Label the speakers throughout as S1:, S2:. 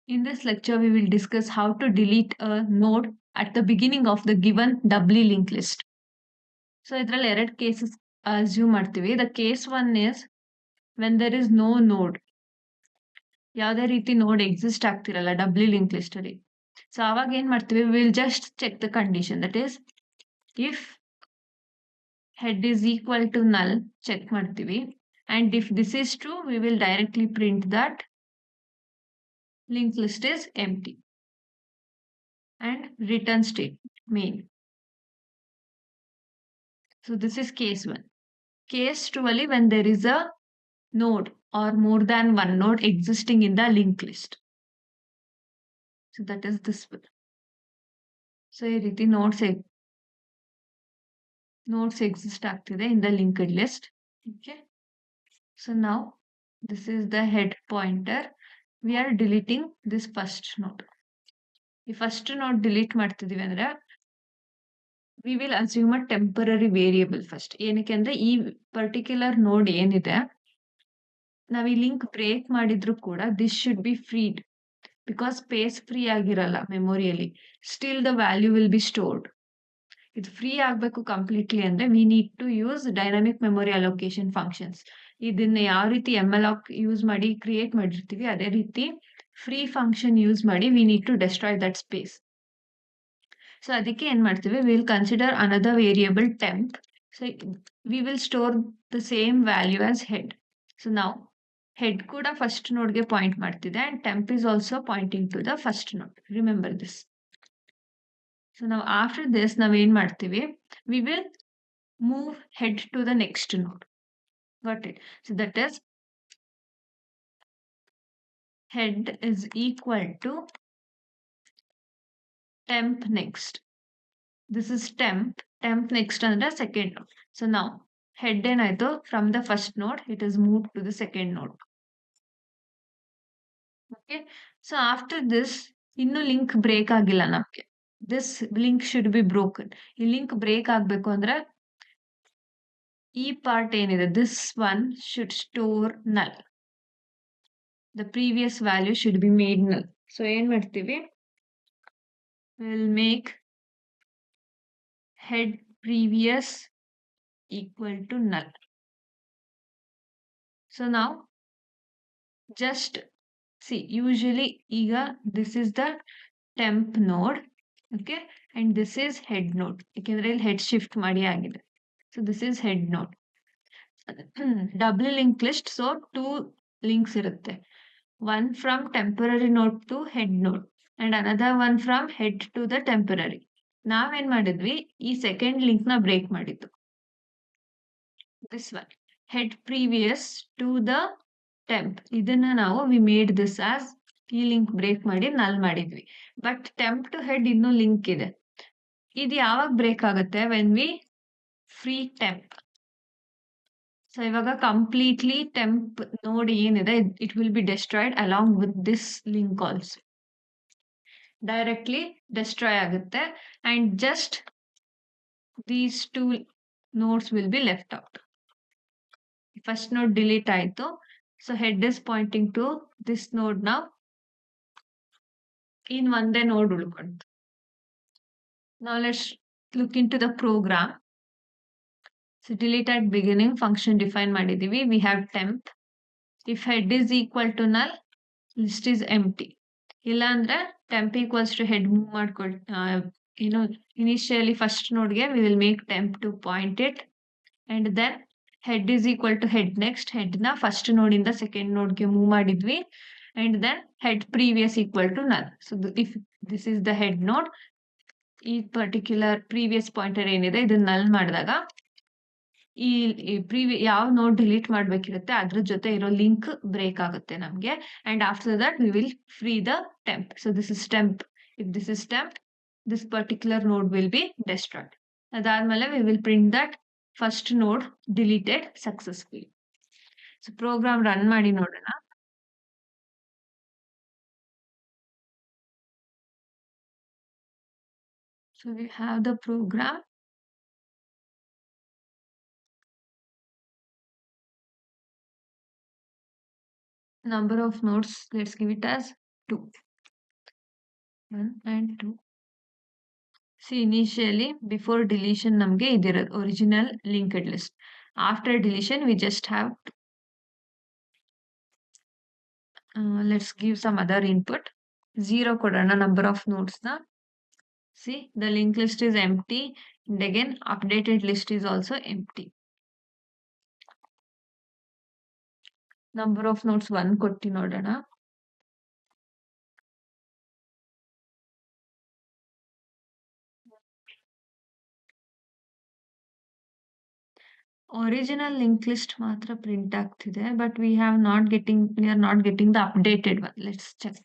S1: In this lecture, we will discuss how to delete a node at the beginning of the given doubly linked list. So ಇದರಲ್ಲಿ ಎರಡು cases assume ಮಾಡ್ತೀವಿ. The case one is when there is no node, ಯಾವುದೇ ರೀತಿ node exist ಆಗ್ತಿರಲ್ಲ doubly linked list ಅಲ್ಲಿ. So ಅವಾಗ ಏನ್ ಮಾಡ್ತೀವಿ, will just check the condition, that is if head is equal to null check ಮಾಡ್ತೀವಿ. And if this is true, we will directly print that linked list is empty and return statement main. So this is case 1. Case 2 ಅಲ್ಲಿ when there is a node or more than one node existing in the linked list. So that is this one. So ಈ ರೀತಿ nodes exist ಆಗ್ತಿದೆ in the linked list. Okay. So now this is the head pointer. We are deleting this first node. ಈ first node delete ಮಾಡ್ತಿದೀವಿ ಅಂದ್ರೆ we will assume a temporary variable first. ಏನಕ್ಕೆ ಅಂದ್ರೆ ಈ particular ನೋಡ್ ಏನಿದೆ, ನಾವು ಈ ಲಿಂಕ್ ಬ್ರೇಕ್ ಮಾಡಿದ್ರು ಕೂಡ this should be freed, because space free ಆಗಿರಲ್ಲ ಮೆಮೊರಿಯಲ್ಲಿ. Still the value will be stored. ಇದು ಫ್ರೀ ಆಗಬೇಕು ಕಂಪ್ಲೀಟ್ಲಿ ಅಂದ್ರೆ we need to use dynamic memory allocation functions. ಇದನ್ನ ಯಾವ ರೀತಿ MLOC ಯೂಸ್ ಮಾಡಿ ಕ್ರಿಯೇಟ್ ಮಾಡಿರ್ತೀವಿ, ಅದೇ ರೀತಿ ಫ್ರೀ ಫಂಕ್ಷನ್ ಯೂಸ್ ಮಾಡಿ we need to destroy that space. So ಅದಕ್ಕೆ ಏನ್ ಮಾಡ್ತೀವಿ, will consider another variable temp. So we will store the same value as head. So ನಾವು ಹೆಡ್ ಕೂಡ ಫಸ್ಟ್ ನೋಡ್ಗೆ ಪಾಯಿಂಟ್ ಮಾಡ್ತಿದೆ and temp is also pointing to the first node. Remember this. So ನಾವು after this ನಾವ್ ಏನ್ ಮಾಡ್ತೀವಿ, we will move head to the next node. Got it? So that is head is equal to temp next. This is temp next under second node. So now head ಏನಾಯ್ತು, from the first node it is moved to the second node. Okay. So after this ಇನ್ನು link break ಆಗಿಲ್ಲ ನಮ್ಗೆ. This link should be broken. ಈ link break ಆಗ್ಬೇಕು ಅಂದ್ರೆ ಈ part ಏನಿದೆ, this one should store null. The previous value should be made null. So ಏನ್ ಮಾಡ್ತೀವಿ, we'll make head previous equal to null. So now just see, usually ಈಗ this is the temp node, okay, and this is head node. ಯಾಕೆಂದ್ರೆ ಇಲ್ಲಿ head shift ಮಾಡಿ ಆಗಿದೆ. So this is head node. Double linked list, so two links ಇರುತ್ತೆ. One from temporary node to head node and another one from head to the temporary. ನಾವೇನ್ ಮಾಡಿದ್ವಿ, ಈ second link ನ break ಮಾಡಿದ್ದು. This one, head previous to the temp. ಇದನ್ನ ನಾವು we made this as, ಈ link break ಮಾಡಿ null ಮಾಡಿದ್ವಿ. ಬಟ್ ಟೆಂಪ್ ಟು ಹೆಡ್ ಇನ್ನೂ ಲಿಂಕ್ ಇದೆ. ಇದು ಯಾವಾಗ ಬ್ರೇಕ್ ಆಗುತ್ತೆ, when we free temp. So ಇವಾಗ ಕಂಪ್ಲೀಟ್ಲಿ ಟೆಂಪ್ ನೋಡ್ ಏನಿದೆ, it will be destroyed along with this link also. Directly destroy ಆಗುತ್ತೆ and just these two nodes will be left out. First node delete ಆಯ್ತು. So head is pointing to this node now. In ಒಂದೇ node ಉಳ್ಕೊಂಡು. Now let's look into the program. So delete at beginning function define ಮಾಡಿದೀವಿ. We have temp. If head is equal to null, list is empty. ಇಲ್ಲ ಅಂದ್ರೆ temp equals to head move ಮಾಡ್ಕೊಳ್, initially first nodeಗೆ we will make temp to point it, and then head is equal to head next. head ನ first ನೋಡ್ ಇಂದ second ನೋಡ್ಗೆ move ಮಾಡಿದ್ವಿ and then head previous equal to null. So if this is the head node, ಈ particular previous pointer ಏನಿದೆ ಇದನ್ನ ನಲ್ ಮಾಡಿದಾಗ ಈ ಯಾವ ನೋಡ್ ಡಿಲೀಟ್ ಮಾಡ್ಬೇಕಿರುತ್ತೆ ಅದ್ರ ಜೊತೆ ಇರೋ ಲಿಂಕ್ ಬ್ರೇಕ್ ಆಗುತ್ತೆ ನಮ್ಗೆ. And after that we will free the temp. So this is temp. If this is temp, this particular node will be destroyed. ಅದಾದ್ಮೇಲೆ we will print that first node deleted successfully. So program run ಮಾಡಿ ನೋಡೋಣ. So we have the program. Number of nodes, let's give it as 2. 1 and 2. See, initially before deletion ನಮಗೆ ಇದಿರೋದು original linked list. After deletion we just have let's give some other input. 0 ಕೊಡೋಣ number of nodes ನ. See, the linked list is empty and again updated list is also empty. Number of nodes 1 ಕೊಟ್ಟು ನೋಡೋಣ. Original linked list ಮಾತ್ರ print ಆಗ್ತಿದೆ, but we are not getting the updated one. Let's check.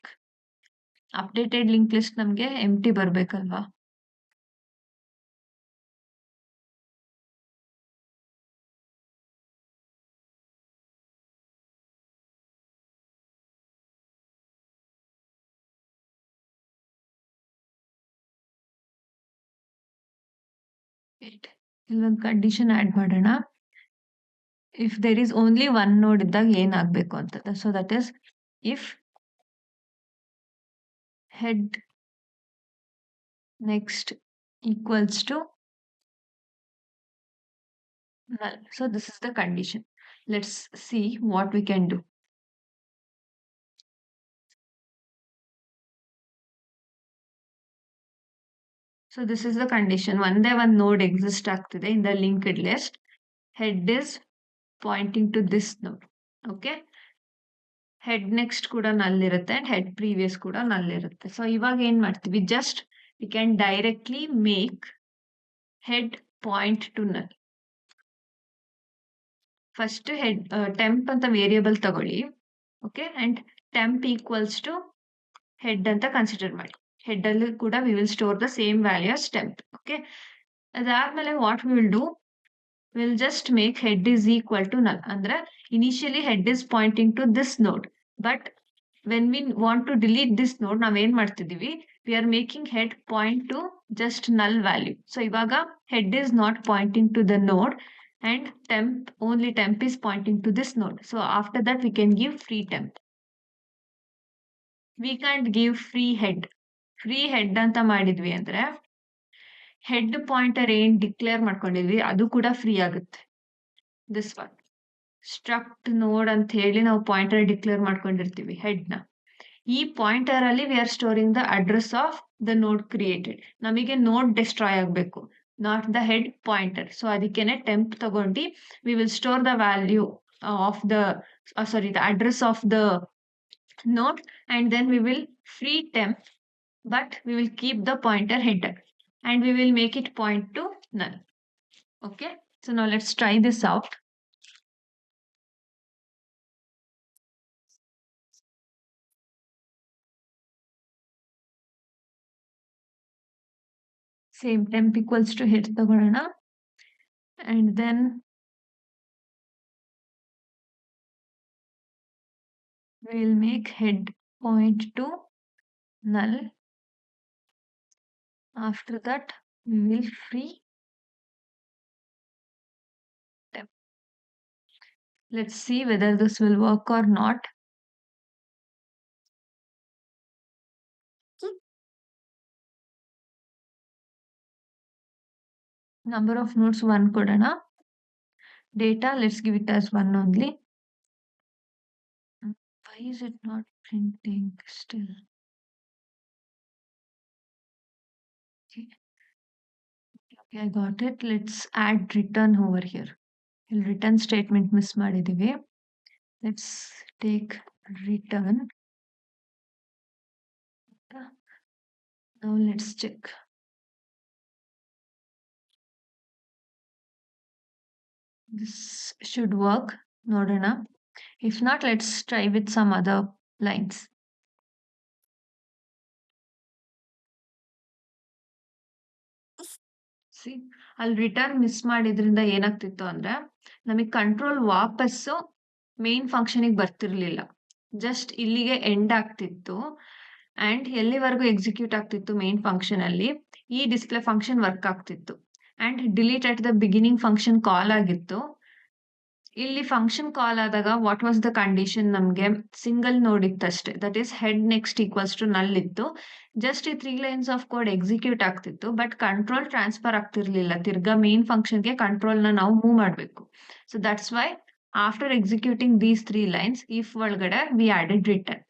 S1: Updated linked list ನಮಗೆ empty ಬರ್ಬೇಕಲ್ವಾ? ಇಲ್ಲೊಂದು condition add ಮಾಡೋಣ. If there is only one node ಇದ್ದಾಗ ಏನಾಗಬೇಕು ಅಂತ. So that is if head next equals to null. So this is the condition. Let's see what we can do. So this is the condition. ಒಂದೇ ಒಂದು node exist ಆಗ್ತಿದೆ in the linked list. Head is pointing to this node. Okay. Head next ಕೂಡ null ಇರುತ್ತೆ and head previous ಕೂಡ null ಇರುತ್ತೆ. So ಇವಾಗ ಏನ್ ಮಾಡ್ತೀವಿ? Just we can directly make head point to null. First head temp ಅಂತ variable ತಗೊಳ್ಳಿ. Okay, and temp equals to head ಅಂತ ಕನ್ಸಿಡರ್ ಮಾಡಿ. Head ಅಲ್ಲಿ ಕೂಡ we will store the same value as temp. Okay, ಅದಾದ್ಮೇಲೆ what we will do, we'll just make head is equal to null. ಅಂದ್ರೆ initially head is pointing to this node, but when we want to delete this node ನಾವೇನ್ ಮಾಡ್ತಿದೀವಿ, we are making head point to just null value. So ಇವಾಗ head is not pointing to the node and only temp is pointing to this node. So after that we can give free temp. We can't give free head. Free head ಅಂತ ಮಾಡಿದ್ವಿ ಅಂದ್ರೆ head pointer ಏನ್ declare ಮಾಡ್ಕೊಂಡಿದ್ವಿ ಅದು ಕೂಡ free ಆಗುತ್ತೆ. This one struct ನೋಡ್ ಅಂತ ಹೇಳಿ ನಾವು ಪಾಯಿಂಟರ್ ಡಿಕ್ಲೇರ್ ಮಾಡ್ಕೊಂಡಿರ್ತೀವಿ ಹೆಡ್ ನ. ಈ ಪಾಯಿಂಟರ್ ಅಲ್ಲಿ we are storing the address of the ನೋಡ್ ಕ್ರಿಯೇಟೆಡ್. ನಮಗೆ ನೋಡ್ ಡಿಸ್ಟ್ರಾಯ್ ಆಗಬೇಕು, not the head pointer. So ಅದಕ್ಕೇನೆ ಟೆಂಪ್ ತಗೊಂಡು V will store the value of the the address of the node and then we will free temp, but we will keep the pointer header and we will make it point to null. Okay, so now let's try this out. Same temp equals to head ತಗೊಳ್ಳೋಣ and then we will make head point to null. After that we will free temp. Let's see whether this will work or not. Number of nodes 1 ಕೊಡೋಣ. Data, let's give it as 1 only. Why is it not printing still? Okay, I got it. Let's add return over here. Return statement miss ಮಾಡಿದೀವಿ. Let's take return. Now let's check. This should work. ನೋಡೋಣ. If not, let's try with some other lines. See, ಅಲ್ಲಿ return miss ಮಾಡಿದ್ರಿಂದ ಏನಾಗ್ತಿತ್ತು ಅಂದ್ರೆ ನಮಗೆ control ವಾಪಸ್ಸು main ಫಂಕ್ಷನಿಗೆ ಬರ್ತಿರ್ಲಿಲ್ಲ. ಜಸ್ಟ್ ಇಲ್ಲಿಗೆ ಎಂಡ್ ಆಗ್ತಿತ್ತು ಅಂಡ್ ಎಲ್ಲಿವರೆಗೂ ಎಕ್ಸಿಕ್ಯೂಟ್ ಆಗ್ತಿತ್ತು ಮೇನ್ ಫಂಕ್ಷನ್ ಅಲ್ಲಿ ಈ ಡಿಸ್ಪ್ಲೇ ಫಂಕ್ಷನ್ ವರ್ಕ್ ಆಗ್ತಿತ್ತು and delete at the beginning function call ಆಗಿತ್ತು. ಇಲ್ಲಿ ಫಂಕ್ಷನ್ ಕಾಲ್ ಆದಾಗ ವಾಟ್ ವಾಸ್ ದ ಕಂಡೀಷನ್ ನಮಗೆ ಸಿಂಗಲ್ ನೋಡ್ ಇತ್ತಷ್ಟೇ. That is head next equals to null ಇತ್ತು. ಜಸ್ಟ್ ಈ 3 ಲೈನ್ಸ್ ಆಫ್ ಕೋಡ್ ಎಕ್ಸಿಕ್ಯೂಟ್ ಆಗ್ತಿತ್ತು. ಬಟ್ ಕಂಟ್ರೋಲ್ ಟ್ರಾನ್ಸ್ಫರ್ ಆಗ್ತಿರ್ಲಿಲ್ಲ. ತಿರ್ಗಾ ಮೇನ್ ಫಂಕ್ಷನ್ಗೆ ಕಂಟ್ರೋಲ್ನ ನಾವು ಮೂವ್ ಮಾಡಬೇಕು. So that's why after executing these 3 lines if ಒಳಗಡೆ ವಿ ಆಡೆಡ್ ರಿಟರ್ನ್.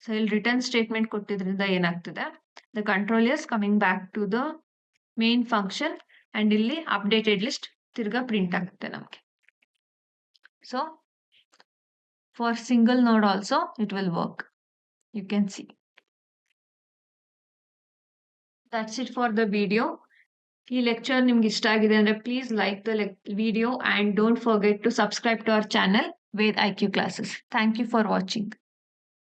S1: ಸೊ ಇಲ್ಲಿ ರಿಟರ್ನ್ ಸ್ಟೇಟ್ಮೆಂಟ್ ಕೊಟ್ಟಿದ್ರಿಂದ ಏನಾಗ್ತದೆ, the control is coming back to the main function and ಇಲ್ಲಿ ಅಪ್ಡೇಟೆಡ್ ಲಿಸ್ಟ್ ತಿರ್ಗಾ ಪ್ರಿಂಟ್ ಆಗುತ್ತೆ ನಮಗೆ. So for single node also it will work. You can see. That's it for the video. ಈ lecture ನಿಮ್ಗೆ ಇಷ್ಟ ಆಗಿದೆ ಅಂದ್ರೆ please like the video and don't forget to subscribe to our channel Ved IQ Classes. Thank you for watching.